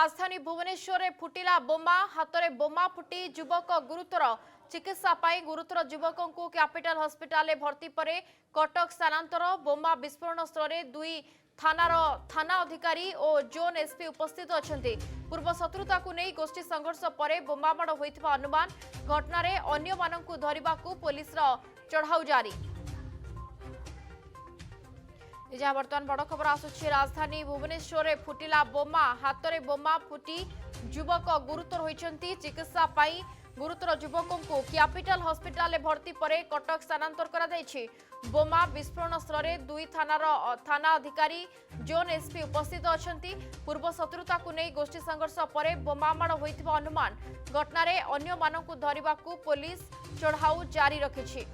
राजधानी भुवनेश्वर में फुटिला बोमा हाथ में बोमा फुटी युवक गुरुतर चिकित्सा गुरुतर युवक को कैपिटल हॉस्पिटल भर्ती पर कटक स्थानांतर बोमा विस्फोरण स्थल दुई थाना अधिकारी और जोन एसपी उपस्थित अच्छा पूर्व शत्रुता को नहीं गोष्ठी संघर्ष पर बोमामाड़ होता अनुमान घटना अन्य मानक धरने को पुलिस चढ़ाऊ जारी। जहाँ बर्तमान बड़ खबर आसुछि राजधानी भुवनेश्वर में फुटिला बोमा हाथ में बोमा फुटी युवक गुरुतर होइछंती चिकित्सा पाई गुरुतर युवकों को कैपिटल हॉस्पिटल भर्ती पर कटक स्थानांतर करा जायछि। बोमा विस्फोरण स्थल दुई थाना अधिकारी जोन एसपी उपस्थित अछंती पूर्व शत्रुता को नहीं गोष्ठी संघर्ष पर बोमामाड़ होइथिबा अनुमान घटना अन्य मानक धरने को पुलिस चढ़ाऊ जारी रखिछि।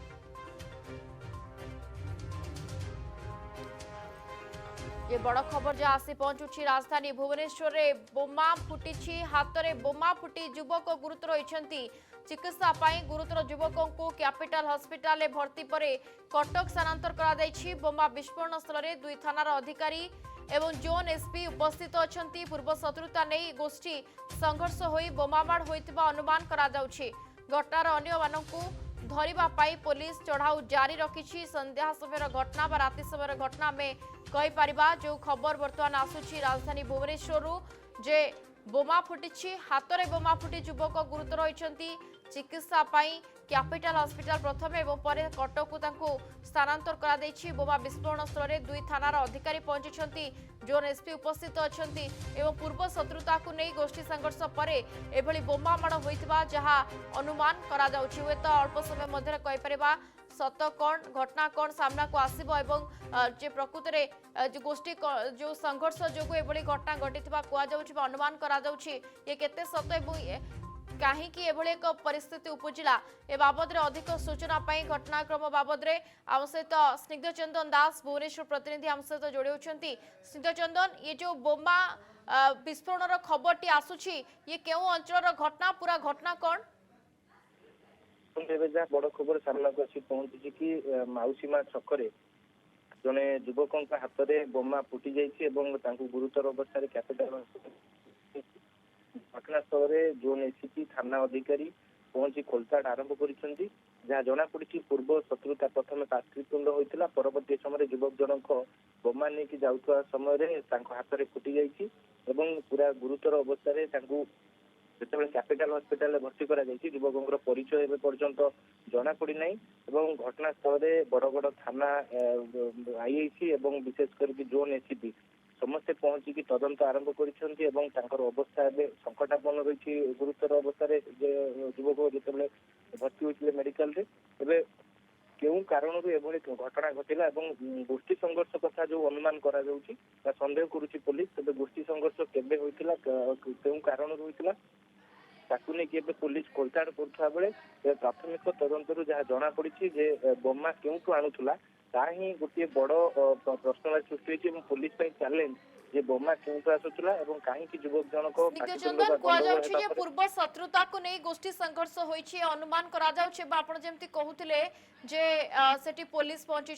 ये बड़ खबर जहाँ आसी पहुंचुछि राजधानी भुवनेश्वर में बोमा फुटी हाथ में बोमा फुटी युवक गुरुतर होइछंती चिकित्सा पाई गुरुतर युवकों को कैपिटल हॉस्पिटल भर्ती पर कटक स्थानांतर करा जायछि। बोमा विस्फोरण स्थल दुई थानार अधिकारी एवं जोन एसपी उपस्थित अछंती पूर्व शत्रुता नहीं गोष्ठी संघर्ष होई बोमामाड़ होइतिबा अनुमान करा जाउछि। घटनार अन्य मानकु धरिबा पाई पुलिस चढ़ाऊ जारी रखिछि। संध्या समय घटना बा राति समय घटना में कहि परिबा जो खबर बर्तमान आसुछि राजधानी भुवनेश्वर जे बोमा फुटी हाथ में बोमा फुटी युवक गुरुतर होइछंती चिकित्सा पाई कैपिटल हॉस्पिटल प्रथम एवं पर कटक को स्थानांतर करा दैछि। बोमा विस्फोरण स्थल दुई थानार अधिकारी पहुंची जोन एसपी उपस्थित अछंती एवं पूर्व शत्रुता को नहीं गोष्ठी संघर्ष पर एभली बोमामाड़ होइतिबा जहां अनुमान करा जाउछि। हुए तो अल्प समय मध्य कहि परिबा सत कौन घटना कौन सामना को आसिबो एवं जे प्रकृत रे जो गोष्ठी जो संघर्ष जो एभली घटना घटिथिबा कुआ जाउछि अनुमान करा जाउछि ये केते सत एवं कहीं एक परिस्थिति उपजिला ए बाबद अधिक सूचना पाई घटनाक्रम बाबद आम सहित स्निग्ध चंदन दास भुवनेश्वर प्रतिनिधि आम सहित जोड़ी होती। स्निग्ध चंदन ये जो बोमा विस्फोरण खबर टी आसुची ये क्यों अंचल घटना पूरा घटना कौन बड़ खबर सामना को पहुंची कि माउसीमा छकरे जने युवकों हाथ में बोमा फुटी जाइए गुरुतर अवस्था कैपिटल घटनास्थल जोन एसीपी थाना अधिकारी पहुंची खोलताड़ आरंभ कर जहाँ जना पड़ी पूर्व शत्रुता प्रथम कास्त्रितुंड होता परवर्ती समय युवक जनक बोमा नहीं जाऊा समय हाथ में फुटी जाइए पूरा गुरुतर अवस्था जिते कैपिटल हॉस्पिटल भर्ती करा युवकों परिचय एवं पर्यंत जना पड़ना घटनास्थल बड़ थाना आईआईसी और विशेषकर जोन एसीपी समस्ते पहुंचिकी तदंत आरंभ कर अवस्था एवं संकटापन्न रही गुरुतर अवस्था युवक जिते भर्ती होते मेडिकल क्यों कारण घटना घटला गोष्ठी संघर्ष कथा जो अनुमान करा संदेह करुच्ची पुलिस तेज गोष्ठी संघर्ष केबे होइतिला क्यों कारण होइतिला ताकू नहीं पुलिस खोलताड़ करुवा बेले प्राथमिक तदंतर जहाँ जना पड़ी बोमा क्यों आणुला ताही गोटे बड़ प्रश्न सृष्टि होती पुलिस चैलेंज जे बोमा क्यों आसुला कहीं युवक जनक पूर्व शत्रुता को नहीं गोष्ठी संघर्ष होइछि अनुमान करा जाउछि आपण जेमति कहउथिले जे सेठी पुलिस पहुंची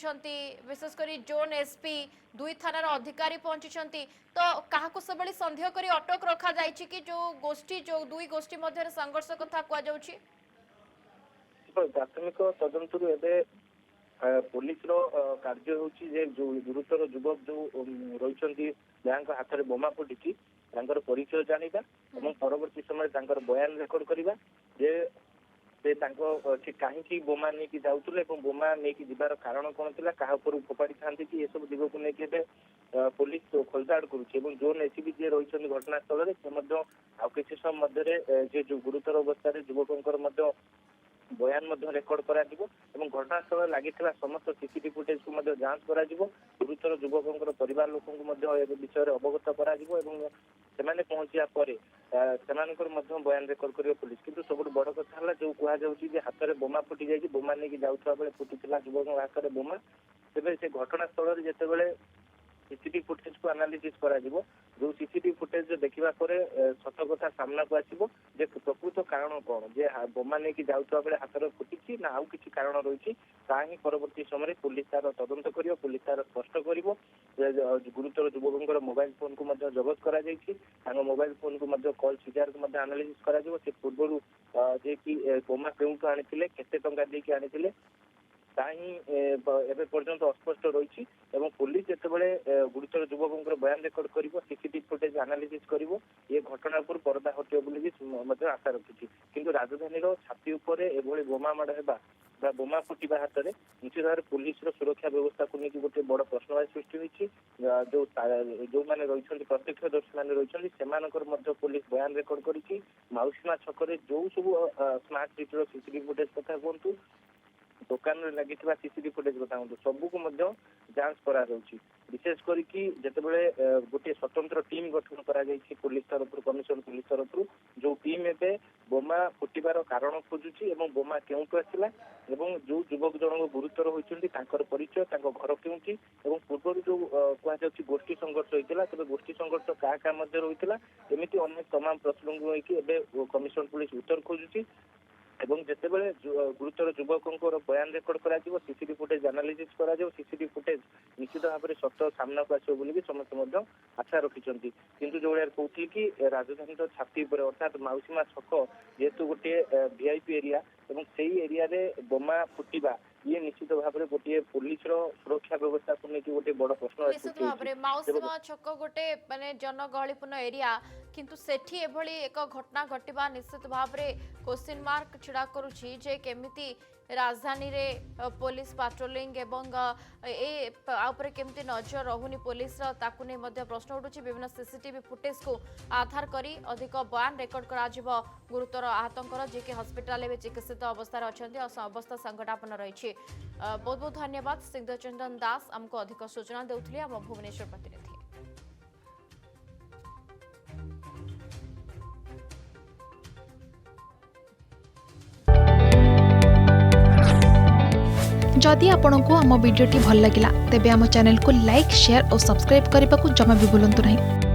विशेषकर जोन एसपी दुई थानार अधिकारी पहुंची तो काहाको सबली संदेह करी अटक रखा जाइछि कि जो दुई गोष्ठी मध्य संघर्ष कथा कुआ जाउछि। प्राथमिक तदंतर एबे पुलिस कार्य होची जो गुरुतर युवक जो रही जहाँ हाथ में बोमा फुटी परिचय जाना और परवर्ती समय बयान रेकर्ड करवा कहीं बोमा नहीं जाऊे बोमा नहीं जीवार कारण कौन थी क्या फोपाड़ी था कि सब दिग को लेकिन पुलिस खोलताड़ करुच्ची जोन एसीबी जी रही घटनास्थल से किसी समय जो गुरुतर अवस्था युवकों बयान रेकर्ड करा घटनास्थल लगी समस्त सीसीटीवी फुटेज को जांच करा गुरुतर युवकों परिवार लोक विषय अवगत करा पहुंचा पर बयान रेकर्ड कर पुलिस किंतु सब बड़ कथा है जो कहुच्छी हाथ में बोमा फुटी जाइए बोमा नहीं जाऊा बेले फुटी युवकों हाथ में बोमा तेज से घटनास्थल जिते सीसीटीवी फुटेज को एनालिसिस कराଯିबो जो सीसीटीवी फुटेज देखिबा परे सत कथा सामना को आसीबो जे प्रकृत कारण कोन जे बोमा नै कि जाउतबा बेले हातर फुटिछि ना आउ किछि कारण रहिछि ताही परवर्ती समय पुलिस तार तदंत करियो पुलिस तार स्पष्ट करिवो गुरुतर युवकंकर मोबाइल फोन को मध्य जबत करा जायछि तांग मोबाइल फोन को मध्य कॉल सीजार को मध्य एनालिसिस करा जिवो से पूर्वरु जे कि बोमा केउंटु आनिथिले केते टंका देकी आनिथिले ताही एबे पर्यंत अस्पष्ट रही पुलिस जितेबाला गुरुतर युवकों बयान रेकर्ड कर सीसीटीवी फुटेज एनालिसिस कर ये घटना पर पर्दा हटियो बोली आशा रखी किंतु राजधानी छाती उपर एभली बोमा माड़ होगा बोमा फुटा हाथ में निश्चित भाव पुलिस सुरक्षा व्यवस्था को लेकिन गोटे बड़ प्रश्नवाची सृष्टि होती जो मैंने रही प्रत्यक्षदर्शी मैंने रही पुलिस बयान रेकर्ड कर माउसीमा छक जो सब स्मार्ट सिटी सीसीटीवी फुटेज कथा कहतु दुकान लगी सीसीटीवी फुटेज कथा कहतु सबको जांच करा विशेष करके जितेबाला गोटे स्वतंत्र टीम गठन करा पुलिस तरफ कमिशन पुलिस तरफ जो टीम एवं बोमा फुटबार कारण खोजुची बोमा केउंटु आसिला जो युवक जन गुरुतर होती परिचय घर केउंटी पूर्व जो कहुच्छी गोष्ठी संघर्ष होता तेज गोष्ठी संघर्ष क्या क्या रही एमती अनेक तमाम प्रश्न को कमिशन पुलिस उत्तर खोजुची एवं जितेबाला गुरुतर युवकों बयान रेकर्ड करा सीसीटीवी फुटेज एनालिसिस करा सीसीटीवी फुटेज निश्चित भाव में सत सामना को आसो बोली समस्त आशा रखिंट किंतु जो कहती कि राजधानी छाती पर अर्थात माउसीमा छक जेहेतु गोटे वीआईपी एरिया एवं से एरिया रे बोमा फुटिबा ये निश्चित भाव में गोटे पुलिस सुरक्षा व्यवस्था को लेकिन गोटे बड़ प्रश्न निश्चित भाव में माउसीमा छक गोटे माने जनगहलीपूर्ण एरिया किंतु सेठी एभली एक घटना घटिबा निश्चित भाव में क्वेश्चन मार्क छिड़ा करूछि जे केमिति राजधानी रे पुलिस पाट्रोलिंग एवं ए केमती नजर रहुनी पुलिस ताकू नहीं मध्य प्रश्न उठुछि विभिन्न सीसीटीवी फुटेज को आधार करी अधिक बयान रेकर्ड करा जिवो गुरुतर आहतंकर जे कि हॉस्पिटल में चिकित्सित अवस्था अछंती अवस्था संकटापन्न रही बहुत बहुत धन्यवाद सिद्धचंदन दास हमको अधिक सूचना देउथले हम भुवनेश्वर प्रतिनिधि। जदि आपंक आम भिडी भल लगा तेब आम चैनल को लाइक शेयर और सब्सक्राइब करने को जमा भी भूलु नहीं।